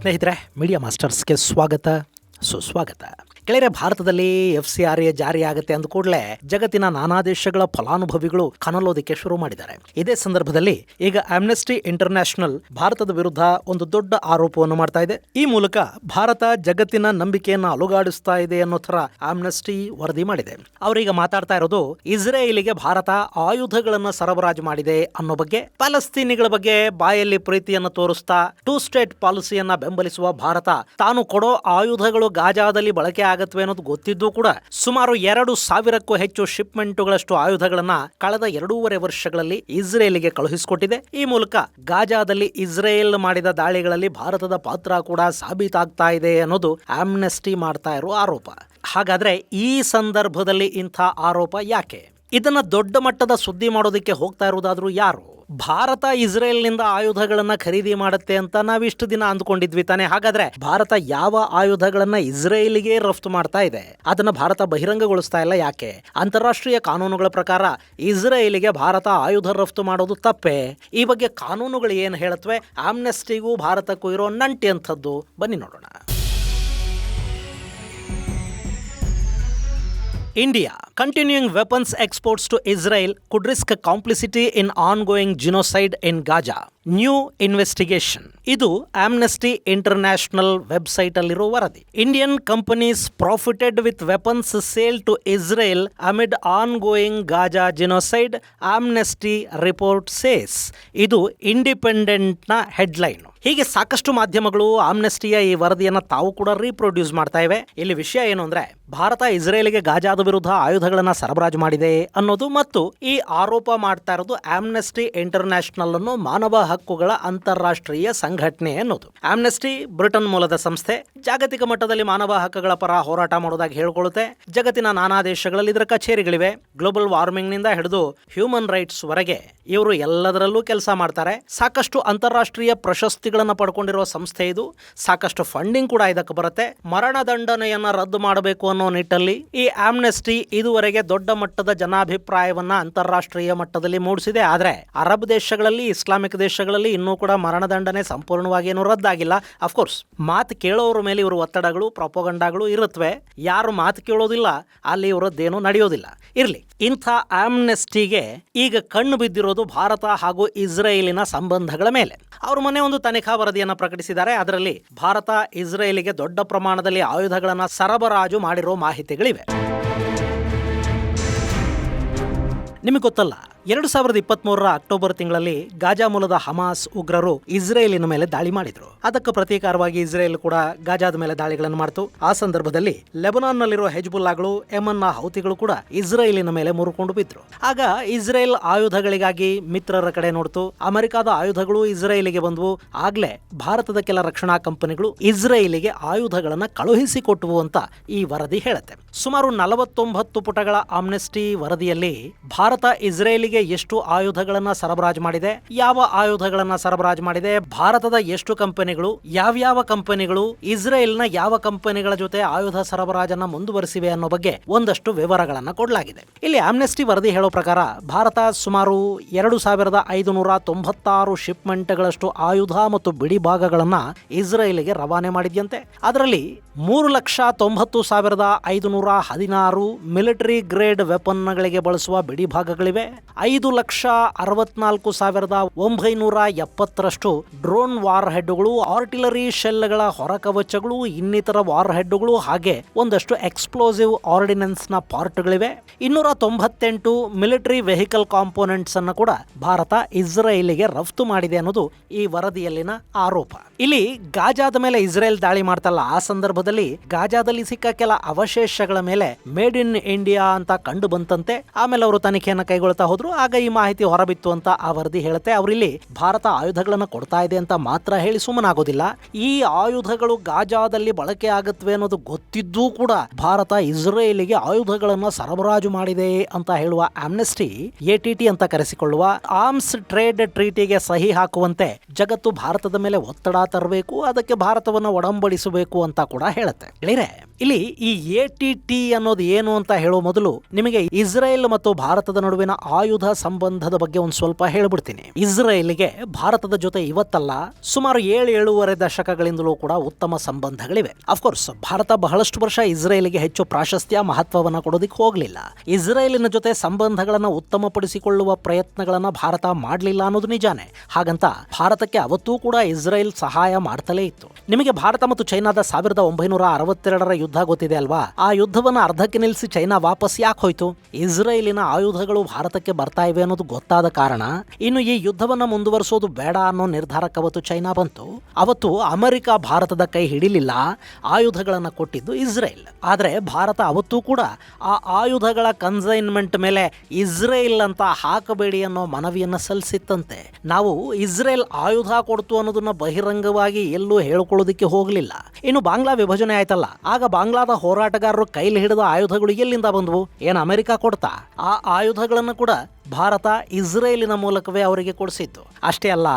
ಸ್ನೇಹಿತರೆ, ಮೀಡಿಯಾ ಮಾಸ್ಟರ್ಸ್ಗೆ ಸ್ವಾಗತ ಸುಸ್ವಾಗತ. ಗೆಳೆಯರೆ, ಭಾರತದಲ್ಲಿ FCRA ಜಾರಿಯಾಗುತ್ತೆ ಅಂದ ಕೂಡಲೇ ಜಗತ್ತಿನ ನಾನಾ ದೇಶಗಳ ಫಲಾನುಭವಿಗಳು ಕನಲೋದಿಕ್ಕೆ ಶುರು ಮಾಡಿದ್ದಾರೆ. ಇದೇ ಸಂದರ್ಭದಲ್ಲಿ ಈಗ ಆಮ್ನೆಸ್ಟಿ ಇಂಟರ್ನ್ಯಾಷನಲ್ ಭಾರತದ ವಿರುದ್ಧ ಒಂದು ದೊಡ್ಡ ಆರೋಪವನ್ನು ಮಾಡ್ತಾ ಇದೆ. ಈ ಮೂಲಕ ಭಾರತ ಜಗತ್ತಿನ ನಂಬಿಕೆಯನ್ನು ಅಲುಗಾಡಿಸ್ತಾ ಇದೆ ಅನ್ನೋ ಥರ ಆಮ್ನೆಸ್ಟಿ ವರದಿ ಮಾಡಿದೆ. ಅವರೀಗ ಮಾತಾಡ್ತಾ ಇರೋದು ಇಸ್ರೇಲಿಗೆ ಭಾರತ ಆಯುಧಗಳನ್ನು ಸರಬರಾಜು ಮಾಡಿದೆ ಅನ್ನೋ ಬಗ್ಗೆ. ಪ್ಯಾಲೆಸ್ತೀನಿಗಳ ಬಗ್ಗೆ ಬಾಯಲ್ಲಿ ಪ್ರೀತಿಯನ್ನು ತೋರಿಸ್ತಾ ಟೂ ಸ್ಟೇಟ್ ಪಾಲಿಸಿಯನ್ನ ಬೆಂಬಲಿಸುವ ಭಾರತ ತಾನು ಕೊಡೋ ಆಯುಧಗಳು ಗಾಜಾದಲ್ಲಿ ಬಳಕೆ ಆಗತ್ವೆ ಅನ್ನೋದು ಗೊತ್ತಿದ್ದು ಕೂಡ ಸುಮಾರು 2,000ಕ್ಕೂ ಹೆಚ್ಚು ಶಿಪ್ಮೆಂಟುಗಳಷ್ಟು ಆಯುಧಗಳನ್ನ ಕಳೆದ 2.5 ವರ್ಷಗಳಲ್ಲಿ ಇಸ್ರೇಲಿಗೆ ಕಳುಹಿಸಿಕೊಟ್ಟಿದೆ. ಈ ಮೂಲಕ ಗಾಜಾದಲ್ಲಿ ಇಸ್ರೇಲ್ ಮಾಡಿದ ದಾಳಿಗಳಲ್ಲಿ ಭಾರತದ ಪಾತ್ರ ಕೂಡ ಸಾಬೀತಾಗ್ತಾ ಇದೆ ಅನ್ನೋದು ಆಮ್ನೆಸ್ಟಿ ಮಾಡ್ತಾ ಇರೋ ಆರೋಪ. ಹಾಗಾದ್ರೆ ಈ ಸಂದರ್ಭದಲ್ಲಿ ಇಂಥ ಆರೋಪ ಯಾಕೆ? ಇದನ್ನ ದೊಡ್ಡ ಮಟ್ಟದ ಸುದ್ದಿ ಮಾಡೋದಕ್ಕೆ ಹೋಗ್ತಾ ಇರೋದಾದ್ರೂ ಯಾರು? ಭಾರತ ಇಸ್ರೇಲ್ನಿಂದ ಆಯುಧಗಳನ್ನ ಖರೀದಿ ಮಾಡುತ್ತೆ ಅಂತ ನಾವಿಷ್ಟು ದಿನ ಅಂದ್ಕೊಂಡಿದ್ವಿ ತಾನೆ. ಹಾಗಾದ್ರೆ ಭಾರತ ಯಾವ ಆಯುಧಗಳನ್ನ ಇಸ್ರೇಲಿಗೆ ರಫ್ತು ಮಾಡ್ತಾ ಇದೆ? ಅದನ್ನ ಭಾರತ ಬಹಿರಂಗಗೊಳಿಸ್ತಾ ಇಲ್ಲ ಯಾಕೆ? ಅಂತಾರಾಷ್ಟ್ರೀಯ ಕಾನೂನುಗಳ ಪ್ರಕಾರ ಇಸ್ರೇಲಿಗೆ ಭಾರತ ಆಯುಧ ರಫ್ತು ಮಾಡೋದು ತಪ್ಪೇ? ಈ ಬಗ್ಗೆ ಕಾನೂನುಗಳು ಏನು ಹೇಳುತ್ತವೆ? ಆಮ್ನೆಸ್ಟಿಗೂ ಭಾರತಕ್ಕೂ ಇರೋ ನಂಟಿ ಅಂಥದ್ದು ಬನ್ನಿ ನೋಡೋಣ. India continuing weapons exports to Israel could risk complicity in ongoing genocide in Gaza. New investigation. ಇದು ಆಮ್ನೆಸ್ಟಿ ಇಂಟರ್ನ್ಯಾಷನಲ್ ವೆಬ್ಸೈಟ್ ಅಲ್ಲಿರೋ ವರದಿ. Indian companies profited with weapons sale to Israel amid ongoing Gaza genocide, Amnesty report says. ಇದು ಇಂಡಿಪೆಂಡೆಂಟ್ನ headline. ಹೀಗೆ ಸಾಕಷ್ಟು ಮಾಧ್ಯಮಗಳು ಆಮ್ನೆಸ್ಟಿಯ ಈ ವರದಿಯನ್ನು ತಾವು ಕೂಡ ರೀಪ್ರೊಡ್ಯೂಸ್ ಮಾಡ್ತಾ ಇವೆ. ಇಲ್ಲಿ ವಿಷಯ ಏನು ಅಂದ್ರೆ, ಭಾರತ ಇಸ್ರೇಲಿಗೆ ಗಾಜಾದ ವಿರುದ್ಧ ಆಯುಧಗಳನ್ನು ಸರಬರಾಜು ಮಾಡಿದೆ ಅನ್ನೋದು ಮತ್ತು ಈ ಆರೋಪ ಮಾಡ್ತಾ ಇರೋದು ಆಮ್ನೆಸ್ಟಿ ಇಂಟರ್ನ್ಯಾಷನಲ್ ಅನ್ನು ಮಾನವ ಹಕ್ಕುಗಳ ಅಂತಾರಾಷ್ಟ್ರೀಯ ಸಂಘಟನೆ ಅನ್ನೋದು. ಆಮ್ನೆಸ್ಟಿ ಬ್ರಿಟನ್ ಮೂಲದ ಸಂಸ್ಥೆ. ಜಾಗತಿಕ ಮಟ್ಟದಲ್ಲಿ ಮಾನವ ಹಕ್ಕುಗಳ ಪರ ಹೋರಾಟ ಮಾಡೋದಾಗಿ ಹೇಳ್ಕೊಳ್ಳುತ್ತೆ. ಜಗತ್ತಿನ ನಾನಾ ದೇಶಗಳಲ್ಲಿ ಇದರ ಕಚೇರಿಗಳಿವೆ. ಗ್ಲೋಬಲ್ ವಾರ್ಮಿಂಗ್ ನಿಂದ ಹಿಡಿದು ಹ್ಯೂಮನ್ ರೈಟ್ಸ್ ವರೆಗೆ ಇವರು ಎಲ್ಲದರಲ್ಲೂ ಕೆಲಸ ಮಾಡ್ತಾರೆ. ಸಾಕಷ್ಟು ಅಂತಾರಾಷ್ಟ್ರೀಯ ಪ್ರಶಸ್ತಿಗಳನ್ನು ಪಡ್ಕೊಂಡಿರುವ ಸಂಸ್ಥೆ ಇದು. ಸಾಕಷ್ಟು ಫಂಡಿಂಗ್ ಕೂಡ ಇದಕ್ಕೆ ಬರುತ್ತೆ. ಮರಣದಂಡನೆಯನ್ನ ರದ್ದು ಮಾಡಬೇಕು ಅನ್ನೋ ನಿಟ್ಟಲ್ಲಿ ಈ ಆಮ್ನೆಸ್ಟಿ ಇದುವರೆಗೆ ದೊಡ್ಡ ಮಟ್ಟದ ಜನಾಭಿಪ್ರಾಯವನ್ನ ಅಂತಾರಾಷ್ಟ್ರೀಯ ಮಟ್ಟದಲ್ಲಿ ಮೂಡಿಸಿದೆ. ಆದ್ರೆ ಅರಬ್ ದೇಶಗಳಲ್ಲಿ, ಇಸ್ಲಾಮಿಕ್ ದೇಶಗಳಲ್ಲಿ ಇನ್ನೂ ಕೂಡ ಮರಣದಂಡನೆ ಸಂಪೂರ್ಣವಾಗಿ ಏನು ರದ್ದಾಗಿಲ್ಲ. ಅಫ್ಕೋರ್ಸ್ ಮಾತು ಕೇಳೋರ ಮೇಲೆ ಇವರು ಒತ್ತಡಗಳು, ಪ್ರೊಪಗಂಡಾಗಳು ಇರುತ್ತವೆ. ಯಾರು ಮಾತು ಕೇಳೋದಿಲ್ಲ ಅಲ್ಲಿ ಇವರದ್ದೇನು ನಡೆಯೋದಿಲ್ಲ. ಇರ್ಲಿ, ಇಂಥ ಆಮ್ನೆಸ್ಟಿಗೆ ಈಗ ಕಣ್ಣು ಬಿದ್ದಿರೋದು ಭಾರತ ಹಾಗೂ ಇಸ್ರೇಲಿನ ಸಂಬಂಧಗಳ ಮೇಲೆ. ಅವರು ಮೊನ್ನೆ ಒಂದು ತನಿಖಾ ವರದಿಯನ್ನು ಪ್ರಕಟಿಸಿದ್ದಾರೆ. ಅದರಲ್ಲಿ ಭಾರತ ಇಸ್ರೇಲಿಗೆ ದೊಡ್ಡ ಪ್ರಮಾಣದಲ್ಲಿ ಆಯುಧಗಳನ್ನು ಸರಬರಾಜು ಮಾಡಿರೋ ಮಾಹಿತಿಗಳಿವೆ. ನಿಮಗೆ ಗೊತ್ತಲ್ಲ, 2023 ಅಕ್ಟೋಬರ್ ತಿಂಗಳಲ್ಲಿ ಗಾಜಾ ಮೂಲದ ಹಮಾಸ್ ಉಗ್ರರು ಇಸ್ರೇಲಿನ ಮೇಲೆ ದಾಳಿ ಮಾಡಿದ್ರು. ಅದಕ್ಕೆ ಪ್ರತೀಕಾರವಾಗಿ ಇಸ್ರೇಲ್ ಕೂಡ ಗಾಜಾದ ಮೇಲೆ ದಾಳಿಗಳನ್ನು ಮಾಡಿತು. ಆ ಸಂದರ್ಭದಲ್ಲಿ ಲೆಬನಾನ್ನಲ್ಲಿರುವ ಹೆಜ್ಬುಲ್ಲಾಗಳು, ಯೆಮನ್ನ ಹೌತಿಗಳು ಕೂಡ ಇಸ್ರೇಲಿನ ಮೇಲೆ ಮುರುಕೊಂಡು ಬಿದ್ರು. ಆಗ ಇಸ್ರೇಲ್ ಆಯುಧಗಳಿಗಾಗಿ ಮಿತ್ರರ ಕಡೆ ನೋಡ್ತು. ಅಮೆರಿಕದ ಆಯುಧಗಳು ಇಸ್ರೇಲಿಗೆ ಬಂದವು. ಆಗ್ಲೇ ಭಾರತದ ಕೆಲ ರಕ್ಷಣಾ ಕಂಪನಿಗಳು ಇಸ್ರೇಲಿಗೆ ಆಯುಧಗಳನ್ನ ಕಳುಹಿಸಿಕೊಟ್ಟವು ಅಂತ ಈ ವರದಿ ಹೇಳುತ್ತೆ. ಸುಮಾರು 49 ಪುಟಗಳ ಆಮ್ನೆಸ್ಟಿ ವರದಿಯಲ್ಲಿ ಭಾರತ ಇಸ್ರೇಲಿಗೆ ಎಷ್ಟು ಆಯುಧಗಳನ್ನ ಸರಬರಾಜು ಮಾಡಿದೆ, ಯಾವ ಆಯುಧಗಳನ್ನ ಸರಬರಾಜು ಮಾಡಿದೆ, ಭಾರತದ ಎಷ್ಟು ಕಂಪನಿಗಳು, ಯಾವ್ಯಾವ ಕಂಪನಿಗಳು ಇಸ್ರೇಲ್ನ ಯಾವ ಕಂಪನಿಗಳ ಜೊತೆ ಆಯುಧ ಸರಬರಾಜನ್ನ ಮುಂದುವರಿಸಿವೆ ಅನ್ನೋ ಬಗ್ಗೆ ಒಂದಷ್ಟು ವಿವರಗಳನ್ನ ಕೊಡಲಾಗಿದೆ. ಇಲ್ಲಿ ಆಮ್ನೆಸ್ಟಿ ವರದಿ ಹೇಳೋ ಪ್ರಕಾರ ಭಾರತ ಸುಮಾರು 2,596 ಶಿಪ್ಮೆಂಟ್ಗಳಷ್ಟು ಆಯುಧ ಮತ್ತು ಬಿಡಿ ಭಾಗಗಳನ್ನ ಇಸ್ರೇಲಿಗೆ ರವಾನೆ ಮಾಡಿದ್ಯಂತೆ. ಅದರಲ್ಲಿ 3,90,516 ಮಿಲಿಟರಿ ಗ್ರೇಡ್ ವೆಪನ್ಗಳಿಗೆ ಬಳಸುವ ಬಿಡಿ ಭಾಗಗಳಿವೆ. 5,64,970 ಡ್ರೋನ್ ವಾರ್ ಹೆಡ್ಗಳು, ಆರ್ಟಿಲರಿ ಶೆಲ್ಗಳ ಹೊರಕವಚಗಳು, ಇನ್ನಿತರ ವಾರ್ ಹೆಡ್ಗಳು, ಹಾಗೆ ಒಂದಷ್ಟು ಎಕ್ಸ್ಪ್ಲೋಸಿವ್ ಆರ್ಡಿನೆನ್ಸ್ ನ ಪಾರ್ಟ್ಗಳಿವೆ. 298 ಮಿಲಿಟರಿ ವೆಹಿಕಲ್ ಕಾಂಪೋನೆಂಟ್ಸ್ ಅನ್ನು ಕೂಡ ಭಾರತ ಇಸ್ರೇಲಿಗೆ ರಫ್ತು ಮಾಡಿದೆ ಅನ್ನೋದು ಈ ವರದಿಯಲ್ಲಿನ ಆರೋಪ. ಇಲ್ಲಿ ಗಾಜಾದ ಮೇಲೆ ಇಸ್ರೇಲ್ ದಾಳಿ ಮಾಡ್ತಲ್ಲ, ಆ ಸಂದರ್ಭದಲ್ಲಿ ಗಾಜಾದಲ್ಲಿ ಸಿಕ್ಕ ಕೆಲ ಅವಶೇಷಗಳ ಮೇಲೆ ಮೇಡ್ ಇನ್ ಇಂಡಿಯಾ ಅಂತ ಕಂಡು ಬಂತಂತೆ. ಆಮೇಲೆ ಅವರು ತನಿಖೆಯನ್ನು ಕೈಗೊಳ್ತಾ ಹೋದ್ರು. ಆಗ ಈ ಮಾಹಿತಿ ಹೊರಬಿತ್ತು ಅಂತ ಆ ವರದಿ ಹೇಳುತ್ತೆ. ಅವರಿಲ್ಲಿ ಭಾರತ ಆಯುಧಗಳನ್ನು ಕೊಡ್ತಾ ಇದೆ ಅಂತ ಮಾತ್ರ ಹೇಳಿ ಸುಮ್ಮನಾಗೋದಿಲ್ಲ. ಈ ಆಯುಧಗಳು ಗಾಜಾದಲ್ಲಿ ಬಳಕೆ ಆಗುತ್ತವೆ ಅನ್ನೋದು ಗೊತ್ತಿದ್ದೂ ಕೂಡ ಭಾರತ ಇಸ್ರೇಲಿಗೆ ಆಯುಧಗಳನ್ನು ಸರಬರಾಜು ಮಾಡಿದೆ ಅಂತ ಹೇಳುವ ಆಮ್ನೆಸ್ಟಿ ATT ಅಂತ ಕರೆಸಿಕೊಳ್ಳುವ ಆರ್ಮ್ಸ್ ಟ್ರೇಡ್ ಟ್ರೀಟಿಗೆ ಸಹಿ ಹಾಕುವಂತೆ ಜಗತ್ತು ಭಾರತದ ಮೇಲೆ ಒತ್ತಡ ತರಬೇಕು, ಅದಕ್ಕೆ ಭಾರತವನ್ನು ಒಡಂಬಡಿಸಬೇಕು ಅಂತ ಕೂಡ ಹೇಳುತ್ತೆ. ಇಲ್ಲಿ ಈ ATT ಅನ್ನೋದು ಏನು ಅಂತ ಹೇಳೋ ಮೊದಲು ನಿಮಗೆ ಇಸ್ರೇಲ್ ಮತ್ತು ಭಾರತದ ನಡುವಿನ ಆಯುಧ ಆಯುಧ ಸಂಬಂಧದ ಬಗ್ಗೆ ಒಂದು ಸ್ವಲ್ಪ ಹೇಳ್ಬಿಡ್ತೀನಿ. ಇಸ್ರೇಲ್ಗೆ ಭಾರತದ ಜೊತೆ ಇವತ್ತಲ್ಲ, ಸುಮಾರು 7-7.5 ದಶಕಗಳಿಂದಲೂ ಕೂಡ ಉತ್ತಮ ಸಂಬಂಧಗಳಿವೆ. ಅಫ್ಕೋರ್ಸ್ ಭಾರತ ಬಹಳಷ್ಟು ವರ್ಷ ಇಸ್ರೇಲ್ಗೆ ಹೆಚ್ಚು ಪ್ರಾಶಸ್ತ್ಯ ಮಹತ್ವವನ್ನು ಕೊಡೋದಿಕ್ಕೆ ಹೋಗಲಿಲ್ಲ. ಇಸ್ರೇಲಿನ ಜೊತೆ ಸಂಬಂಧಗಳನ್ನು ಉತ್ತಮಪಡಿಸಿಕೊಳ್ಳುವ ಪ್ರಯತ್ನಗಳನ್ನು ಭಾರತ ಮಾಡಲಿಲ್ಲ ಅನ್ನೋದು ನಿಜಾನೇ. ಹಾಗಂತ ಭಾರತಕ್ಕೆ ಅವತ್ತೂ ಕೂಡ ಇಸ್ರೇಲ್ ಸಹಾಯ ಮಾಡ್ತಲೇ ಇತ್ತು. ನಿಮಗೆ ಭಾರತ ಮತ್ತು ಚೈನಾದ 1962ರ ಯುದ್ಧ ಗೊತ್ತಿದೆ ಅಲ್ವಾ? ಆ ಯುದ್ಧವನ್ನು ಅರ್ಧಕ್ಕೆ ನಿಲ್ಲಿಸಿ ಚೈನಾ ವಾಪಸ್ ಯಾಕೆ ಹೋಯ್ತು? ಇಸ್ರೇಲಿನ ಆಯುಧಗಳು ಭಾರತಕ್ಕೆ ಬರ್ತಾ ಇವೆ ಅನ್ನೋದು ಗೊತ್ತಾದ ಕಾರಣ ಇನ್ನು ಈ ಯುದ್ಧವನ್ನ ಮುಂದುವರಿಸೋದು ಬೇಡ ಅನ್ನೋ ನಿರ್ಧಾರಕ್ಕೆ ಅವತ್ತು ಚೈನಾ ಬಂತು. ಅವತ್ತು ಅಮೆರಿಕ ಭಾರತದ ಕೈ ಹಿಡಿಲಿಲ್ಲ, ಆಯುಧಗಳನ್ನು ಕೊಟ್ಟಿದ್ದು ಇಸ್ರೇಲ್. ಆದರೆ ಭಾರತ ಅವತ್ತೂ ಕೂಡ ಆ ಆಯುಧಗಳ ಕನ್ಸೈನ್ಮೆಂಟ್ ಮೇಲೆ ಇಸ್ರೇಲ್ ಅಂತ ಹಾಕಬೇಡಿ ಅನ್ನೋ ಮನವಿಯನ್ನು ಸಲ್ಲಿಸಿತ್ತಂತೆ. ನಾವು ಇಸ್ರೇಲ್ ಆಯುಧ ಕೊಡ್ತು ಅನ್ನೋದನ್ನ ಬಹಿರಂಗವಾಗಿ ಎಲ್ಲೂ ಹೇಳ್ಕೊಳ್ಳೋದಿಕ್ಕೆ ಹೋಗಲಿಲ್ಲ. ಇನ್ನು ಬಾಂಗ್ಲಾ ವಿಭಜನೆ ಆಯ್ತಲ್ಲ, ಆಗ ಬಾಂಗ್ಲಾದ ಹೋರಾಟಗಾರರು ಕೈಲಿ ಹಿಡಿದ ಆಯುಧಗಳು ಎಲ್ಲಿಂದ ಬಂದವು? ಏನು ಅಮೆರಿಕ ಕೊಡ್ತಾ? ಆ ಆಯುಧಗಳನ್ನು ಕೂಡ ಭಾರತ ಇಸ್ರೇಲಿನ ಮೂಲಕವೇ ಅವರಿಗೆ ಕೊಡಿಸಿತ್ತು. ಅಷ್ಟೇ ಅಲ್ಲ,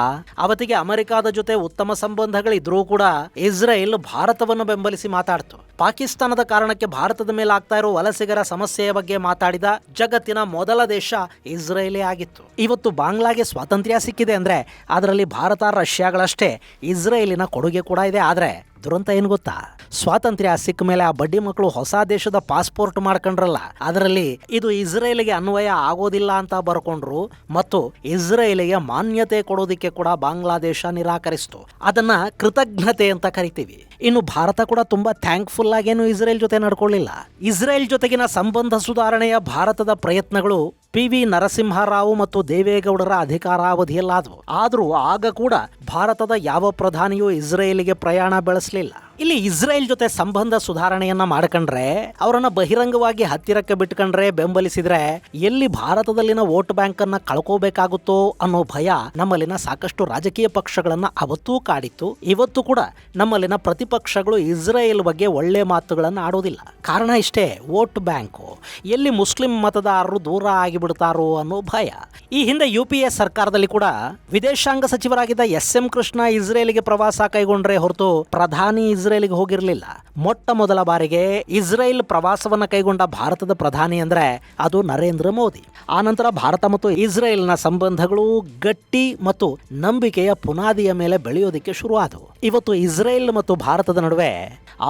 ಅವತ್ತಿಗೆ ಅಮೆರಿಕಾದ ಜೊತೆ ಉತ್ತಮ ಸಂಬಂಧಗಳಿದ್ರೂ ಕೂಡ ಇಸ್ರೇಲ್ ಭಾರತವನ್ನು ಬೆಂಬಲಿಸಿ ಮಾತಾಡ್ತು. ಪಾಕಿಸ್ತಾನದ ಕಾರಣಕ್ಕೆ ಭಾರತದ ಮೇಲೆ ಆಗ್ತಾ ಇರೋ ವಲಸಿಗರ ಸಮಸ್ಯೆಯ ಬಗ್ಗೆ ಮಾತಾಡಿದ ಜಗತ್ತಿನ ಮೊದಲ ದೇಶ ಇಸ್ರೇಲೇ ಆಗಿತ್ತು. ಇವತ್ತು ಬಾಂಗ್ಲಾಗೆ ಸ್ವಾತಂತ್ರ್ಯ ಸಿಕ್ಕಿದೆ ಅಂದ್ರೆ ಅದರಲ್ಲಿ ಭಾರತ, ರಷ್ಯಾಗಳಷ್ಟೇ ಇಸ್ರೇಲಿನ ಕೊಡುಗೆ ಕೂಡ ಇದೆ. ಆದ್ರೆ ದುರಂತ ಏನು ಗೊತ್ತಾ? ಸ್ವಾತಂತ್ರ್ಯ ಸಿಕ್ಕ ಮೇಲೆ ಆ ಬಡ್ಡಿ ಮಕ್ಕಳು ಹೊಸ ದೇಶದ ಪಾಸ್ಪೋರ್ಟ್ ಮಾಡ್ಕೊಂಡ್ರಲ್ಲ, ಅದರಲ್ಲಿ ಇದು ಇಸ್ರೇಲಿಗೆ ಅನ್ವಯ ಆಗೋದಿಲ್ಲ ಅಂತ ಬರ್ಕೊಂಡ್ರು ಮತ್ತು ಇಸ್ರೇಲಿಗೆ ಮಾನ್ಯತೆ ಕೊಡೋದಿಕ್ಕೆ ಕೂಡ ಬಾಂಗ್ಲಾದೇಶ ನಿರಾಕರಿಸಿತು. ಅದನ್ನ ಕೃತಜ್ಞತೆ ಅಂತ ಕರಿತೀವಿ. ಇನ್ನು ಭಾರತ ಕೂಡ ತುಂಬಾ ಥ್ಯಾಂಕ್ಫುಲ್ ಆಗೇನು ಇಸ್ರೇಲ್ ಜೊತೆ ನಡ್ಕೊಳ್ಳಿಲ್ಲ. ಇಸ್ರೇಲ್ ಜೊತೆಗಿನ ಸಂಬಂಧ ಸುಧಾರಣೆಯ ಭಾರತದ ಪ್ರಯತ್ನಗಳು PV ನರಸಿಂಹರಾವ್ ಮತ್ತು ದೇವೇಗೌಡರ ಅಧಿಕಾರಾವಧಿಯಲ್ಲಾದವು. ಆದರೂ ಆಗ ಕೂಡ ಭಾರತದ ಯಾವ ಪ್ರಧಾನಿಯೂ ಇಸ್ರೇಲಿಗೆ ಪ್ರಯಾಣ ಬೆಳೆಸಲಿಲ್ಲ. ಇಲ್ಲಿ ಇಸ್ರೇಲ್ ಜೊತೆ ಸಂಬಂಧ ಸುಧಾರಣೆಯನ್ನ ಮಾಡ್ಕೊಂಡ್ರೆ, ಅವರನ್ನ ಬಹಿರಂಗವಾಗಿ ಹತ್ತಿರಕ್ಕೆ ಬಿಟ್ಕೊಂಡ್ರೆ, ಬೆಂಬಲಿಸಿದ್ರೆ ಎಲ್ಲಿ ಭಾರತದಲ್ಲಿನ ವೋಟ್ ಬ್ಯಾಂಕ್ ಅನ್ನ ಕಳ್ಕೋಬೇಕಾಗುತ್ತೋ ಅನ್ನೋ ಭಯ ನಮ್ಮಲ್ಲಿನ ಸಾಕಷ್ಟು ರಾಜಕೀಯ ಪಕ್ಷಗಳನ್ನ ಅವತ್ತೂ ಕಾಡಿತ್ತು. ಇವತ್ತು ಕೂಡ ನಮ್ಮಲ್ಲಿನ ಪ್ರತಿಪಕ್ಷಗಳು ಇಸ್ರೇಲ್ ಬಗ್ಗೆ ಒಳ್ಳೆ ಮಾತುಗಳನ್ನ ಆಡೋದಿಲ್ಲ. ಕಾರಣ ಇಷ್ಟೇ, ವೋಟ್ ಬ್ಯಾಂಕು. ಎಲ್ಲಿ ಮುಸ್ಲಿಂ ಮತದಾರರು ದೂರ ಆಗಿಬಿಡ್ತಾರೋ ಅನ್ನೋ ಭಯ. ಈ ಹಿಂದೆ UPA ಸರ್ಕಾರದಲ್ಲಿ ಕೂಡ ವಿದೇಶಾಂಗ ಸಚಿವರಾಗಿದ್ದ SM ಕೃಷ್ಣ ಇಸ್ರೇಲಿಗೆ ಪ್ರವಾಸ ಕೈಗೊಂಡ್ರೆ ಹೊರತು ಪ್ರಧಾನಿ ಇಸ್ರೇಲಿಗೆ ಹೋಗಿರಲಿಲ್ಲ. ಮೊಟ್ಟ ಮೊದಲ ಬಾರಿಗೆ ಇಸ್ರೇಲ್ ಪ್ರವಾಸವನ್ನ ಕೈಗೊಂಡ ಭಾರತದ ಪ್ರಧಾನಿ ಅಂದ್ರೆ ಅದು ನರೇಂದ್ರ ಮೋದಿ. ಆನಂತರ ಭಾರತ ಮತ್ತು ಇಸ್ರೇಲ್ನ ಸಂಬಂಧಗಳು ಗಟ್ಟಿ ಮತ್ತು ನಂಬಿಕೆಯ ಪುನಾದಿಯ ಮೇಲೆ ಬೆಳೆಯೋದಿಕ್ಕೆ ಶುರುವಾದವು. ಇವತ್ತು ಇಸ್ರೇಲ್ ಮತ್ತು ಭಾರತದ ನಡುವೆ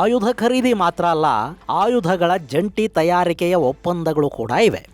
ಆಯುಧ ಖರೀದಿ ಮಾತ್ರ ಅಲ್ಲ, ಆಯುಧಗಳ ಜಂಟಿ ತಯಾರಿಕೆಯ ಒಪ್ಪಂದಗಳು ಕೂಡ ಇವೆ.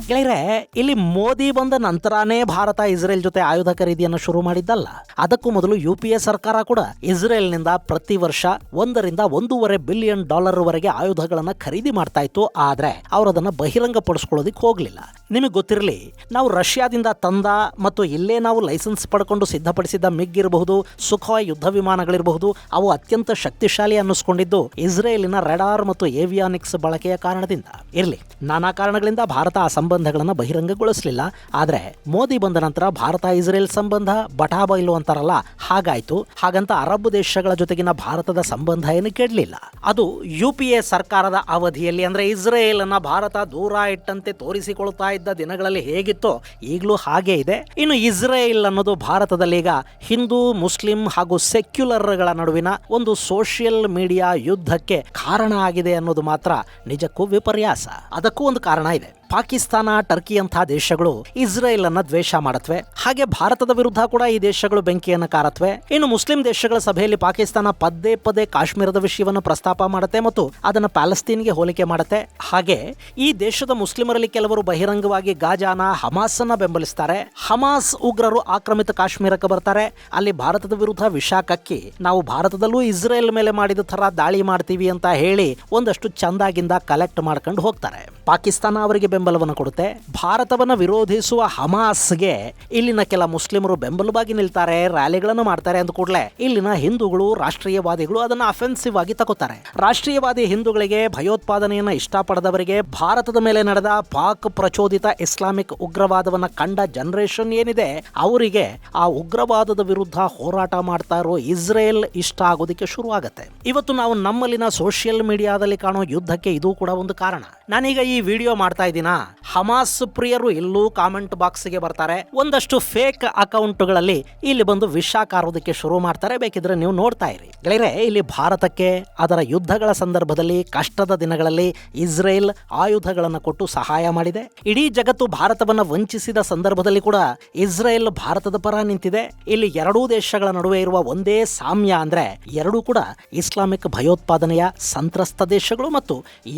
ಗೆಳೆಯರೆ, ಇಲ್ಲಿ ಮೋದಿ ಬಂದ ನಂತರನೇ ಭಾರತ ಇಸ್ರೇಲ್ ಜೊತೆ ಆಯುಧ ಖರೀದಿಯನ್ನು ಶುರು ಮಾಡಿದ್ದಲ್ಲ. ಅದಕ್ಕೂ ಮೊದಲು UPA ಸರ್ಕಾರ ಕೂಡ ಇಸ್ರೇಲ್ನಿಂದ ಪ್ರತಿ ವರ್ಷ $1 ರಿಂದ $1.5 ಬಿಲಿಯನ್ ವರೆಗೆ ಆಯುಧಗಳನ್ನು ಖರೀದಿ ಮಾಡ್ತಾ ಇತ್ತು. ಆದ್ರೆ ಅವರು ಅದನ್ನು ಬಹಿರಂಗ ಪಡಿಸ್ಕೊಳ್ಳೋದಿಕ್ಕೆ ಹೋಗ್ಲಿಲ್ಲ. ನಿಮಗೆ ಗೊತ್ತಿರಲಿ, ನಾವು ರಷ್ಯಾದಿಂದ ತಂದ ಮತ್ತು ಇಲ್ಲೇ ನಾವು ಲೈಸೆನ್ಸ್ ಪಡ್ಕೊಂಡು ಸಿದ್ಧಪಡಿಸಿದ್ದ ಮಿಗ್ ಇರಬಹುದು, ಸುಖಾಯ್ ಯುದ್ಧ ವಿಮಾನಗಳಿರಬಹುದು, ಅವು ಅತ್ಯಂತ ಶಕ್ತಿಶಾಲಿ ಅನ್ನಿಸ್ಕೊಂಡಿದ್ದು ಇಸ್ರೇಲಿನ ರೆಡಾರ್ ಮತ್ತು ಏವಿಯಾನಿಕ್ಸ್ ಬಳಕೆಯ ಕಾರಣದಿಂದ. ಇರಲಿ, ನಾನಾ ಕಾರಣಗಳಿಂದ ಭಾರತ ಆ ಸಂಬಂಧಗಳನ್ನು ಬಹಿರಂಗಗೊಳಿಸಲಿಲ್ಲ. ಆದ್ರೆ ಮೋದಿ ಬಂದ ನಂತರ ಭಾರತ ಇಸ್ರೇಲ್ ಸಂಬಂಧ ಬಟಾ ಬೈಲು ಅಂತಾರಲ್ಲ, ಹಾಗಾಯ್ತು. ಹಾಗಂತ ಅರಬ್ ದೇಶಗಳ ಜೊತೆಗಿನ ಭಾರತದ ಸಂಬಂಧ ಏನು ಕೆಡಲಿಲ್ಲ. ಅದು UPA ಸರ್ಕಾರದ ಅವಧಿಯಲ್ಲಿ, ಅಂದ್ರೆ ಇಸ್ರೇಲ್ ಅನ್ನ ಭಾರತ ದೂರ ಇಟ್ಟಂತೆ ತೋರಿಸಿಕೊಳ್ತಾ ಇದ್ದ ದಿನಗಳಲ್ಲಿ ಹೇಗಿತ್ತೋ ಈಗಲೂ ಹಾಗೆ ಇದೆ. ಇನ್ನು ಇಸ್ರೇಲ್ ಅನ್ನೋದು ಭಾರತದಲ್ಲಿ ಈಗ ಹಿಂದೂ, ಮುಸ್ಲಿಂ ಹಾಗೂ ಸೆಕ್ಯುಲರ್ಗಳ ನಡುವಿನ ಒಂದು ಸೋಷಿಯಲ್ ಮೀಡಿಯಾ ಯುದ್ಧಕ್ಕೆ ಕಾರಣ ಆಗಿದೆ ಅನ್ನೋದು ಮಾತ್ರ ನಿಜಕ್ಕೂ ವಿಪರ್ಯಾಸ. ಅದಕ್ಕೂ ಒಂದು ಕಾರಣ ಇದೆ. ಪಾಕಿಸ್ತಾನ, ಟರ್ಕಿ ಅಂತಹ ದೇಶಗಳು ಇಸ್ರೇಲ್ ಅನ್ನ ದ್ವೇಷ ಮಾಡತ್ವೆ. ಹಾಗೆ ಭಾರತದ ವಿರುದ್ಧ ಕೂಡ ಈ ದೇಶಗಳು ಬೆಂಕಿಯನ್ನು ಕಾರತ್ವೆ. ಇನ್ನು ಮುಸ್ಲಿಂ ದೇಶಗಳ ಸಭೆಯಲ್ಲಿ ಪಾಕಿಸ್ತಾನ ಪದೇ ಪದೇ ಕಾಶ್ಮೀರದ ವಿಷಯವನ್ನು ಪ್ರಸ್ತಾಪ ಮಾಡುತ್ತೆ ಮತ್ತು ಅದನ್ನು ಪ್ಯಾಲೆಸ್ತೀನ್ಗೆ ಹೋಲಿಕೆ ಮಾಡುತ್ತೆ. ಹಾಗೆ ಈ ದೇಶದ ಮುಸ್ಲಿಮರಲ್ಲಿ ಕೆಲವರು ಬಹಿರಂಗವಾಗಿ ಗಾಜಾನ, ಹಮಾಸ್ ಅನ್ನ ಬೆಂಬಲಿಸ್ತಾರೆ. ಹಮಾಸ್ ಉಗ್ರರು ಆಕ್ರಮಿತ ಕಾಶ್ಮೀರಕ್ಕೆ ಬರ್ತಾರೆ. ಅಲ್ಲಿ ಭಾರತದ ವಿರುದ್ಧ ವಿಷ ಕಕ್ಕಿ ನಾವು ಭಾರತದಲ್ಲೂ ಇಸ್ರೇಲ್ ಮೇಲೆ ಮಾಡಿದ ತರ ದಾಳಿ ಮಾಡ್ತೀವಿ ಅಂತ ಹೇಳಿ ಒಂದಷ್ಟು ಚಂದಾಗಿಂದ ಕಲೆಕ್ಟ್ ಮಾಡ್ಕೊಂಡು ಹೋಗ್ತಾರೆ. ಪಾಕಿಸ್ತಾನ ಅವರಿಗೆ ಬೆಂಬಲವನ್ನು ಕೊಡುತ್ತೆ. ಭಾರತವನ್ನು ವಿರೋಧಿಸುವ ಹಮಾಸ್ಗೆ ಇಲ್ಲಿನ ಕೆಲ ಮುಸ್ಲಿಮರು ಬೆಂಬಲವಾಗಿ ನಿಲ್ತಾರೆ, ರ್ಯಾಲಿಗಳನ್ನು ಮಾಡ್ತಾರೆ. ಅಂದ ಕೂಡಲೇ ಇಲ್ಲಿನ ಹಿಂದೂಗಳು, ರಾಷ್ಟ್ರೀಯವಾದಿಗಳು ಅದನ್ನ ಅಫೆನ್ಸಿವ್ ಆಗಿ ತಗೋತಾರೆ. ರಾಷ್ಟ್ರೀಯವಾದಿ ಹಿಂದೂಗಳಿಗೆ, ಭಯೋತ್ಪಾದನೆಯನ್ನ ಇಷ್ಟಪಡದವರಿಗೆ, ಭಾರತದ ಮೇಲೆ ನಡೆದ ಪಾಕ್ ಪ್ರಚೋದಿತ ಇಸ್ಲಾಮಿಕ್ ಉಗ್ರವಾದವನ್ನ ಕಂಡ ಜನರೇಷನ್ ಏನಿದೆ, ಅವರಿಗೆ ಆ ಉಗ್ರವಾದದ ವಿರುದ್ಧ ಹೋರಾಟ ಮಾಡ್ತಾ ಇರೋ ಇಸ್ರೇಲ್ ಇಷ್ಟ ಆಗೋದಕ್ಕೆ ಶುರು ಆಗತ್ತೆ. ಇವತ್ತು ನಾವು ನಮ್ಮಲ್ಲಿನ ಸೋಷಿಯಲ್ ಮೀಡಿಯಾದಲ್ಲಿ ಕಾಣೋ ಯುದ್ಧಕ್ಕೆ ಇದು ಕೂಡ ಒಂದು ಕಾರಣ. ನಾನೀಗ ಈ ವಿಡಿಯೋ ಮಾಡ್ತಾ ಇದ್ದೀನಿ ಸರಿನಾ? ಹಮಾಸ್ ಪ್ರಿಯರು ಇಲ್ಲೂ ಕಾಮೆಂಟ್ ಬಾಕ್ಸ್ಗೆ ಬರ್ತಾರೆ, ಒಂದಷ್ಟು ಫೇಕ್ ಅಕೌಂಟ್ಗಳಲ್ಲಿ ಇಲ್ಲಿ ಬಂದು ವಿಷ ಕಾರೋದಕ್ಕೆ ಶುರು ಮಾಡ್ತಾರೆ. ಬೇಕಿದ್ರೆ ನೀವು ನೋಡ್ತಾ ಇರಿ ಗೆಳೆಯರೆ. ಇಲ್ಲಿ ಭಾರತಕ್ಕೆ ಅದರ ಯುದ್ಧಗಳ ಸಂದರ್ಭದಲ್ಲಿ ಕಷ್ಟದ ದಿನಗಳಲ್ಲಿ ಇಸ್ರೇಲ್ ಆಯುಧಗಳನ್ನು ಕೊಟ್ಟು ಸಹಾಯ ಮಾಡಿದೆ. ಇಡೀ ಜಗತ್ತು ಭಾರತವನ್ನ ವಂಚಿಸಿದ ಸಂದರ್ಭದಲ್ಲಿ ಕೂಡ ಇಸ್ರೇಲ್ ಭಾರತದ ಪರ ನಿಂತಿದೆ. ಇಲ್ಲಿ ಎರಡೂ ದೇಶಗಳ ನಡುವೆ ಇರುವ ಒಂದೇ ಸಾಮ್ಯ ಅಂದ್ರೆ ಎರಡೂ ಕೂಡ ಇಸ್ಲಾಮಿಕ್ ಭಯೋತ್ಪಾದನೆಯ ಸಂತ್ರಸ್ತ ದೇಶಗಳು ಮತ್ತು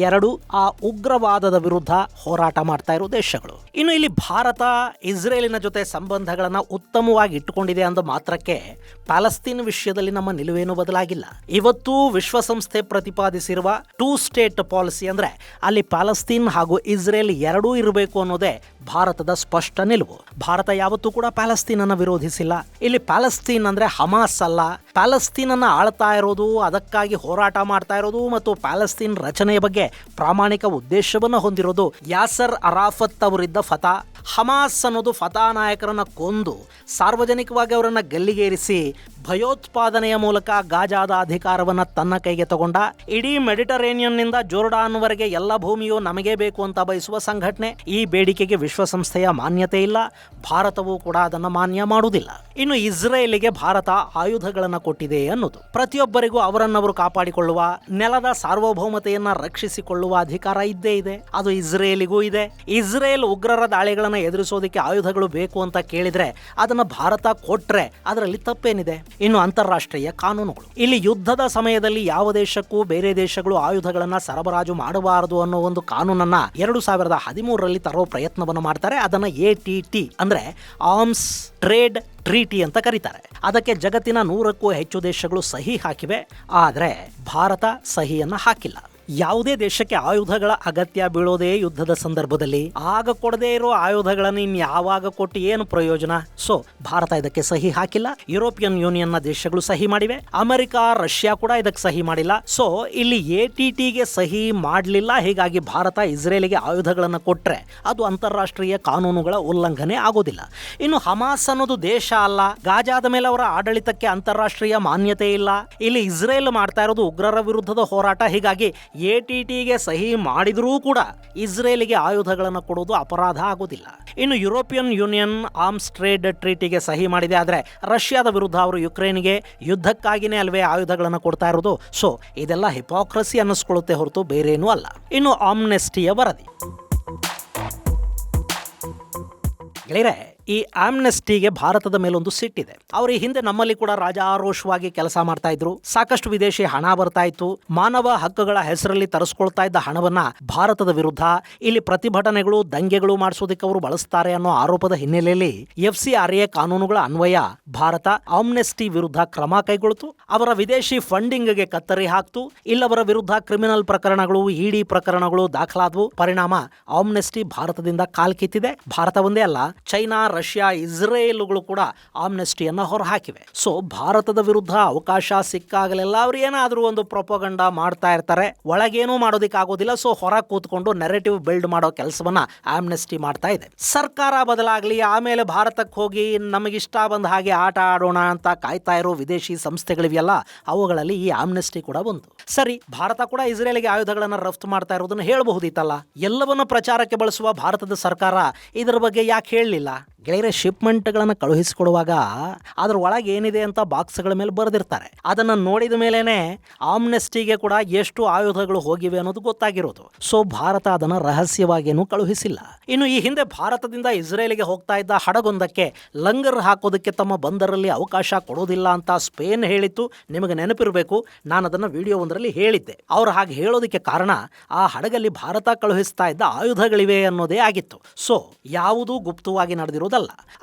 ಎರಡು ಆ ಉಗ್ರವಾದದ ವಿರುದ್ಧ ಹೋರಾಟ ಮಾಡ್ತಾ ಇರೋ ದೇಶಗಳು. ಇನ್ನು ಇಲ್ಲಿ ಭಾರತ ಇಸ್ರೇಲಿನ ಜೊತೆ ಸಂಬಂಧಗಳನ್ನ ಉತ್ತಮವಾಗಿ ಇಟ್ಟುಕೊಂಡಿದೆ ಅಂದ ಮಾತ್ರಕ್ಕೆ ಪ್ಯಾಲೆಸ್ತೀನ್ ವಿಷಯದಲ್ಲಿ ನಮ್ಮ ನಿಲುವೇನು ಬದಲಾಗಿಲ್ಲ. ಇವತ್ತು ವಿಶ್ವಸಂಸ್ಥೆ ಪ್ರತಿಪಾದಿಸಿರುವ 2 ಸ್ಟೇಟ್ ಪಾಲಿಸಿ ಅಂದ್ರೆ ಅಲ್ಲಿ ಪ್ಯಾಲೆಸ್ತೀನ್ ಹಾಗೂ ಇಸ್ರೇಲ್ ಎರಡೂ ಇರಬೇಕು ಅನ್ನೋದೇ ಭಾರತದ ಸ್ಪಷ್ಟ ನಿಲುವು. ಭಾರತ ಯಾವತ್ತೂ ಕೂಡ ಪ್ಯಾಲೆಸ್ತೀನ್ ಅನ್ನ ವಿರೋಧಿಸಿಲ್ಲ. ಇಲ್ಲಿ ಪ್ಯಾಲೆಸ್ತೀನ್ ಅಂದ್ರೆ ಹಮಾಸ್ ಅಲ್ಲ. ಪ್ಯಾಲೆಸ್ತೀನ್ ಅನ್ನ ಆಳ್ತಾ ಇರೋದು, ಅದಕ್ಕಾಗಿ ಹೋರಾಟ ಮಾಡ್ತಾ ಇರೋದು ಮತ್ತು ಪ್ಯಾಲೆಸ್ತೀನ್ ರಚನೆಯ ಬಗ್ಗೆ ಪ್ರಾಮಾಣಿಕ ಉದ್ದೇಶವನ್ನು ಹೊಂದಿರೋದು ಯಾಸರ್ ಅರಾಫತ್ ಅವರಿದ್ದ ಫತಾ. ಹಮಾಸ್ ಅನ್ನೋದು ಫತಾ ನಾಯಕರನ್ನ ಕೊಂದು ಸಾರ್ವಜನಿಕವಾಗಿ ಅವರನ್ನ ಗಲ್ಲಿಗೇರಿಸಿ ಭಯೋತ್ಪಾದನೆಯ ಮೂಲಕ ಗಾಜಾದ ಅಧಿಕಾರವನ್ನ ತನ್ನ ಕೈಗೆ ತಗೊಂಡ ಇಡೀ ಮೆಡಿಟರೇನಿಯನ್ನಿಂದ ಜೋರ್ಡಾನ್ವರೆಗೆ ಎಲ್ಲ ಭೂಮಿಯು ನಮಗೆ ಬೇಕು ಅಂತ ಬಯಸುವ ಸಂಘಟನೆ. ಈ ಬೇಡಿಕೆಗೆ ವಿಶ್ವಸಂಸ್ಥೆಯ ಮಾನ್ಯತೆ ಇಲ್ಲ, ಭಾರತವೂ ಕೂಡ ಅದನ್ನು ಮಾನ್ಯ ಮಾಡುವುದಿಲ್ಲ. ಇನ್ನು ಇಸ್ರೇಲಿಗೆ ಭಾರತ ಆಯುಧಗಳನ್ನು ಕೊಟ್ಟಿದೆ ಅನ್ನೋದು ಪ್ರತಿಯೊಬ್ಬರಿಗೂ ಅವರನ್ನವರು ಕಾಪಾಡಿಕೊಳ್ಳುವ, ನೆಲದ ಸಾರ್ವಭೌಮತೆಯನ್ನ ರಕ್ಷಿಸಿಕೊಳ್ಳುವ ಅಧಿಕಾರ ಇದ್ದೇ ಇದೆ. ಅದು ಇಸ್ರೇಲಿಗೂ ಇದೆ. ಇಸ್ರೇಲ್ ಉಗ್ರರ ದಾಳಿಗಳನ್ನು ಎದುರಿಸೋದಕ್ಕೆ ಆಯುಧಗಳು ಬೇಕು ಅಂತ ಕೇಳಿದ್ರೆ ಅದನ್ನ ಭಾರತ ಕೊಟ್ರೆ ಅದರಲ್ಲಿ ತಪ್ಪೇನಿದೆ? ಇನ್ನು ಅಂತಾರಾಷ್ಟ್ರೀಯ ಕಾನೂನುಗಳು. ಇಲ್ಲಿ ಯುದ್ಧದ ಸಮಯದಲ್ಲಿ ಯಾವ ದೇಶಕ್ಕೂ ಬೇರೆ ದೇಶಗಳು ಆಯುಧಗಳನ್ನ ಸರಬರಾಜು ಮಾಡಬಾರದು ಅನ್ನೋ ಒಂದು ಕಾನೂನನ್ನ 2013ರಲ್ಲಿ ತರೋ ಪ್ರಯತ್ನವನ್ನು ಮಾಡ್ತಾರೆ. ಅದನ್ನ ATT ಅಂದ್ರೆ ಆರ್ಮ್ಸ್ ಟ್ರೇಡ್ ಟ್ರೀಟಿ ಅಂತ ಕರೀತಾರೆ. ಅದಕ್ಕೆ ಜಗತ್ತಿನ 100ಕ್ಕೂ ಹೆಚ್ಚು ದೇಶಗಳು ಸಹಿ ಹಾಕಿವೆ. ಆದರೆ ಭಾರತ ಸಹಿಯನ್ನ ಹಾಕಿಲ್ಲ. ಯಾವುದೇ ದೇಶಕ್ಕೆ ಆಯುಧಗಳ ಅಗತ್ಯ ಬೀಳೋದೇ ಯುದ್ಧದ ಸಂದರ್ಭದಲ್ಲಿ. ಆಗ ಕೊಡದೇ ಇರೋ ಆಯುಧಗಳನ್ನು ಇನ್ನು ಯಾವಾಗ ಕೊಟ್ಟು ಏನು ಪ್ರಯೋಜನ? ಸೊ ಭಾರತ ಇದಕ್ಕೆ ಸಹಿ ಹಾಕಿಲ್ಲ. ಯುರೋಪಿಯನ್ ಯೂನಿಯನ್ನ ದೇಶಗಳು ಸಹಿ ಮಾಡಿವೆ. ಅಮೆರಿಕ, ರಷ್ಯಾ ಕೂಡ ಇದಕ್ಕೆ ಸಹಿ ಮಾಡಿಲ್ಲ. ಸೊ ಇಲ್ಲಿ ATTಗೆ ಸಹಿ ಮಾಡಲಿಲ್ಲ. ಹೀಗಾಗಿ ಭಾರತ ಇಸ್ರೇಲಿಗೆ ಆಯುಧಗಳನ್ನು ಕೊಟ್ರೆ ಅದು ಅಂತಾರಾಷ್ಟ್ರೀಯ ಕಾನೂನುಗಳ ಉಲ್ಲಂಘನೆ ಆಗೋದಿಲ್ಲ. ಇನ್ನು ಹಮಾಸ್ ಅನ್ನೋದು ದೇಶ ಅಲ್ಲ. ಗಾಜಾದ ಮೇಲೆ ಅವರ ಆಡಳಿತಕ್ಕೆ ಅಂತಾರಾಷ್ಟ್ರೀಯ ಮಾನ್ಯತೆ ಇಲ್ಲ. ಇಲ್ಲಿ ಇಸ್ರೇಲ್ ಮಾಡ್ತಾ ಇರೋದು ಉಗ್ರರ ವಿರುದ್ಧದ ಹೋರಾಟ. ಹೀಗಾಗಿ ATTಗೆ ಸಹಿ ಮಾಡಿದ್ರೂ ಕೂಡ ಇಸ್ರೇಲಿಗೆ ಆಯುಧಗಳನ್ನು ಕೊಡುವುದು ಅಪರಾಧ ಆಗೋದಿಲ್ಲ. ಇನ್ನು ಯುರೋಪಿಯನ್ ಯೂನಿಯನ್ ಆರ್ಮ್ಸ್ ಟ್ರೇಡ್ ಟ್ರೀಟಿಗೆ ಸಹಿ ಮಾಡಿದೆ. ಆದರೆ ರಷ್ಯಾದ ವಿರುದ್ಧ ಅವರು ಯುಕ್ರೇನ್ಗೆ ಯುದ್ಧಕ್ಕಾಗಿನೇ ಅಲ್ವೇ ಆಯುಧಗಳನ್ನು ಕೊಡ್ತಾ ಇರೋದು. ಸೊ ಇದೆಲ್ಲ ಹಿಪಾಕ್ರಸಿ ಅನ್ನಿಸ್ಕೊಳ್ಳುತ್ತೆ ಹೊರತು ಬೇರೇನೂ ಅಲ್ಲ. ಇನ್ನು ಆಮ್ನೆಸ್ಟಿಯ ವರದಿ. ಗೆಳೆಯರೆ, ಈ ಆಮ್ನೆಸ್ಟಿಗೆ ಭಾರತದ ಮೇಲೊಂದು ಸಿಟ್ಟಿದೆ. ಅವರು ಈ ಹಿಂದೆ ನಮ್ಮಲ್ಲಿ ಕೂಡ ರಾಜಾರೋಷವಾಗಿ ಕೆಲಸ ಮಾಡ್ತಾ ಇದ್ರು. ಸಾಕಷ್ಟು ವಿದೇಶಿ ಹಣ ಬರ್ತಾ ಇತ್ತು. ಮಾನವ ಹಕ್ಕುಗಳ ಹೆಸರಲ್ಲಿ ತರಿಸ್ಕೊಳ್ತಾ ಇದ್ದ ಹಣವನ್ನ ಭಾರತದ ವಿರುದ್ಧ ಇಲ್ಲಿ ಪ್ರತಿಭಟನೆಗಳು, ದಂಗೆಗಳು ಮಾಡಿಸೋದಕ್ಕೆ ಅವರು ಬಳಸ್ತಾರೆ ಅನ್ನೋ ಆರೋಪದ ಹಿನ್ನೆಲೆಯಲ್ಲಿ FCRA ಕಾನೂನುಗಳ ಅನ್ವಯ ಭಾರತ ಆಮ್ನೆಸ್ಟಿ ವಿರುದ್ಧ ಕ್ರಮ ಕೈಗೊಳ್ತು. ಅವರ ವಿದೇಶಿ ಫಂಡಿಂಗ್ಗೆ ಕತ್ತರಿ ಹಾಕ್ತು. ಇಲ್ಲವರ ವಿರುದ್ಧ ಕ್ರಿಮಿನಲ್ ಪ್ರಕರಣಗಳು, ED ಪ್ರಕರಣಗಳು ದಾಖಲಾದವು. ಪರಿಣಾಮ ಆಮ್ನೆಸ್ಟಿ ಭಾರತದಿಂದ ಕಾಲ್ಕಿತ್ತಿದೆ. ಭಾರತ ಒಂದೇ ಅಲ್ಲ, ಚೈನಾ, ರಷ್ಯಾ, ಇಸ್ರೇಲ್ಗಳು ಕೂಡ ಆಮ್ನೆಸ್ಟಿಯನ್ನ ಹೊರಹಾಕಿವೆ. ಸೊ ಭಾರತದ ವಿರುದ್ಧ ಅವಕಾಶ ಸಿಕ್ಕಾಗಲೆಲ್ಲ ಅವರು ಏನಾದರೂ ಒಂದು ಪ್ರೊಪಗಂಡ ಮಾಡ್ತಾ ಇರ್ತಾರೆ. ಒಳಗೇನೂ ಮಾಡೋದಕ್ಕಾಗೋದಿಲ್ಲ. ಸೊ ಹೊರ ಕೂತ್ಕೊಂಡು ನೆರೆಟಿವ್ ಬಿಲ್ಡ್ ಮಾಡೋ ಕೆಲಸವನ್ನ ಆಮ್ನೆಸ್ಟಿ ಮಾಡ್ತಾ ಇದೆ. ಸರ್ಕಾರ ಬದಲಾಗ್ಲಿ, ಆಮೇಲೆ ಭಾರತಕ್ಕೆ ಹೋಗಿ ನಮಗಿಷ್ಟ ಬಂದ ಹಾಗೆ ಆಟ ಆಡೋಣ ಅಂತ ಕಾಯ್ತಾ ಇರೋ ವಿದೇಶಿ ಸಂಸ್ಥೆಗಳಿವೆಯಲ್ಲ, ಅವುಗಳಲ್ಲಿ ಈ ಆಮ್ನೆಸ್ಟಿ ಕೂಡ ಒಂದು. ಸರಿ, ಭಾರತ ಕೂಡ ಇಸ್ರೇಲಿಗೆ ಆಯುಧಗಳನ್ನು ರಫ್ತು ಮಾಡ್ತಾ ಇರೋದನ್ನು ಹೇಳಬಹುದಿತ್ತಲ್ಲ. ಎಲ್ಲವನ್ನು ಪ್ರಚಾರಕ್ಕೆ ಬಳಸುವ ಭಾರತದ ಸರ್ಕಾರ ಇದರ ಬಗ್ಗೆ ಯಾಕೆ ಹೇಳಲಿಲ್ಲ? ಗೆಳೆಯರೆ, ಶಿಪ್ಮೆಂಟ್ಗಳನ್ನು ಕಳುಹಿಸಿಕೊಡುವಾಗ ಅದರ ಒಳಗೆ ಏನಿದೆ ಅಂತ ಬಾಕ್ಸ್ಗಳ ಮೇಲೆ ಬರೆದಿರ್ತಾರೆ. ಅದನ್ನು ನೋಡಿದ ಮೇಲೇನೆ ಆಮ್ನೆಸ್ಟಿಗೆ ಕೂಡ ಎಷ್ಟು ಆಯುಧಗಳು ಹೋಗಿವೆ ಅನ್ನೋದು ಗೊತ್ತಾಗಿರೋದು. ಸೊ ಭಾರತ ಅದನ್ನು ರಹಸ್ಯವಾಗೇನು ಕಳುಹಿಸಿಲ್ಲ. ಇನ್ನು ಈ ಹಿಂದೆ ಭಾರತದಿಂದ ಇಸ್ರೇಲಿಗೆ ಹೋಗ್ತಾ ಇದ್ದ ಹಡಗೊಂದಕ್ಕೆ ಲಂಗರ್ ಹಾಕೋದಕ್ಕೆ ತಮ್ಮ ಬಂದರಲ್ಲಿ ಅವಕಾಶ ಕೊಡೋದಿಲ್ಲ ಅಂತ ಸ್ಪೇನ್ ಹೇಳಿತ್ತು. ನಿಮಗೆ ನೆನಪಿರಬೇಕು, ನಾನು ಅದನ್ನು ವಿಡಿಯೋ ಒಂದರಲ್ಲಿ ಹೇಳಿದ್ದೆ. ಅವ್ರು ಹಾಗೆ ಹೇಳೋದಕ್ಕೆ ಕಾರಣ ಆ ಹಡಗಲ್ಲಿ ಭಾರತ ಕಳುಹಿಸ್ತಾ ಇದ್ದ ಆಯುಧಗಳಿವೆ ಅನ್ನೋದೇ ಆಗಿತ್ತು. ಸೊ ಯಾವುದೂ ಗುಪ್ತವಾಗಿ ನಡೆದಿರೋದಲ್ಲ.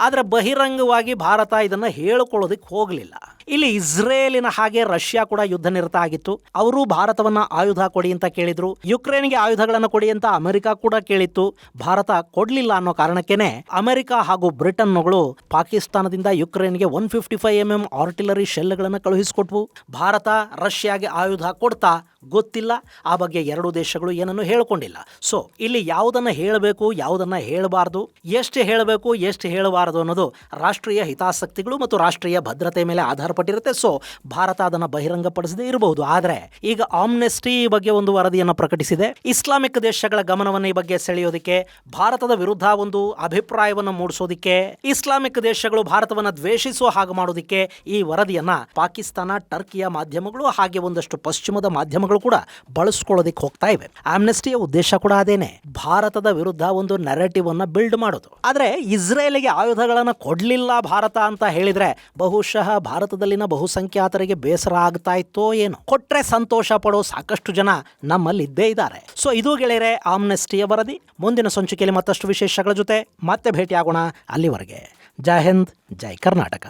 ಆದ್ರೆ ಬಹಿರಂಗವಾಗಿ ಭಾರತ ಇದನ್ನ ಹೇಳಿಕೊಳ್ಳೋದಕ್ಕೆ ಹೋಗಲಿಲ್ಲ. ಇಲ್ಲಿ ಇಸ್ರೇಲಿನ ಹಾಗೆ ರಷ್ಯಾ ಕೂಡ ಯುದ್ಧ ನಿರತ ಆಗಿತ್ತು. ಅವರು ಭಾರತವನ್ನ ಆಯುಧ ಕೊಡಿ ಅಂತ ಕೇಳಿದ್ರು. ಯುಕ್ರೇನ್ಗೆ ಆಯುಧಗಳನ್ನು ಕೊಡಿ ಅಂತ ಅಮೆರಿಕ ಕೂಡ ಕೇಳಿತ್ತು. ಭಾರತ ಕೊಡ್ಲಿಲ್ಲ ಅನ್ನೋ ಕಾರಣಕ್ಕೇನೆ ಅಮೆರಿಕ ಹಾಗೂ ಬ್ರಿಟನ್ಗಳು ಪಾಕಿಸ್ತಾನದಿಂದ ಯುಕ್ರೇನ್ಗೆ 155mm ಆರ್ಟಿಲರಿ ಶೆಲ್ಗಳನ್ನು ಕಳುಹಿಸಿಕೊಟ್ವು. ಭಾರತ ರಷ್ಯಾಗೆ ಆಯುಧ ಕೊಡ್ತಾ ಗೊತ್ತಿಲ್ಲ. ಆ ಬಗ್ಗೆ ಎರಡು ದೇಶಗಳು ಏನನ್ನು ಹೇಳಿಕೊಂಡಿಲ್ಲ. ಸೊ ಇಲ್ಲಿ ಯಾವುದನ್ನ ಹೇಳಬೇಕು, ಯಾವುದನ್ನ ಹೇಳಬಾರದು, ಎಷ್ಟು ಹೇಳಬೇಕು, ಎಷ್ಟು ಹೇಳಬಾರದು ಅನ್ನೋದು ರಾಷ್ಟ್ರೀಯ ಹಿತಾಸಕ್ತಿಗಳು ಮತ್ತು ರಾಷ್ಟ್ರೀಯ ಭದ್ರತೆ ಮೇಲೆ ಆಧಾರ ಸಂಬಂಧಪಟ್ಟಿರುತ್ತೆ. ಸೊ ಭಾರತ ಅದನ್ನು ಬಹಿರಂಗಪಡಿಸದೇ ಇರಬಹುದು. ಆದರೆ ಈಗ ಆಮ್ನೆಸ್ಟಿ ಬಗ್ಗೆ ಒಂದು ವರದಿಯನ್ನು ಪ್ರಕಟಿಸಿದೆ. ಇಸ್ಲಾಮಿಕ್ ದೇಶಗಳ ಗಮನವನ್ನು ಈ ಬಗ್ಗೆ ಸೆಳೆಯೋದಕ್ಕೆ, ಭಾರತದ ವಿರುದ್ಧ ಒಂದು ಅಭಿಪ್ರಾಯವನ್ನು ಮೂಡಿಸೋದಕ್ಕೆ, ಇಸ್ಲಾಮಿಕ್ ದೇಶಗಳು ಭಾರತವನ್ನು ದ್ವೇಷಿಸುವ ಹಾಗೆ ಮಾಡೋದಕ್ಕೆ ಈ ವರದಿಯನ್ನ ಪಾಕಿಸ್ತಾನ, ಟರ್ಕಿಯ ಮಾಧ್ಯಮಗಳು ಹಾಗೆ ಒಂದಷ್ಟು ಪಶ್ಚಿಮದ ಮಾಧ್ಯಮಗಳು ಕೂಡ ಬಳಸ್ಕೊಳ್ಳೋದಕ್ಕೆ ಹೋಗ್ತಾ ಇವೆ. ಆಮ್ನೆಸ್ಟಿಯ ಉದ್ದೇಶ ಕೂಡ ಅದೇನೆ, ಭಾರತದ ವಿರುದ್ಧ ಒಂದು ನೆರೆಟಿವ್ ಅನ್ನ ಬಿಲ್ಡ್ ಮಾಡೋದು. ಆದ್ರೆ ಇಸ್ರೇಲಿಗೆ ಆಯುಧಗಳನ್ನು ಕೊಡ್ಲಿಲ್ಲ ಭಾರತ ಅಂತ ಹೇಳಿದ್ರೆ ಬಹುಶಃ ಭಾರತದಲ್ಲಿನ ಬಹುಸಂಖ್ಯಾತರಿಗೆ ಬೇಸರ ಆಗ್ತಾ ಇತ್ತೋ ಏನೋ. ಕೊಟ್ರೆ ಸಂತೋಷ ಪಡೋ ಸಾಕಷ್ಟು ಜನ ನಮ್ಮಲ್ಲಿ ಇದ್ದೇ ಇದ್ದಾರೆ. ಸೊ ಇದು ಗೆಳೆಯರೆ ಆಮ್ನೆಸ್ಟಿಯ ವರದಿ. ಮುಂದಿನ ಸಂಚಿಕೆಯಲ್ಲಿ ಮತ್ತಷ್ಟು ವಿಶೇಷಗಳ ಜೊತೆ ಮತ್ತೆ ಭೇಟಿಯಾಗೋಣ. ಅಲ್ಲಿವರೆಗೆ ಜೈ ಹಿಂದ್, ಜೈ ಕರ್ನಾಟಕ.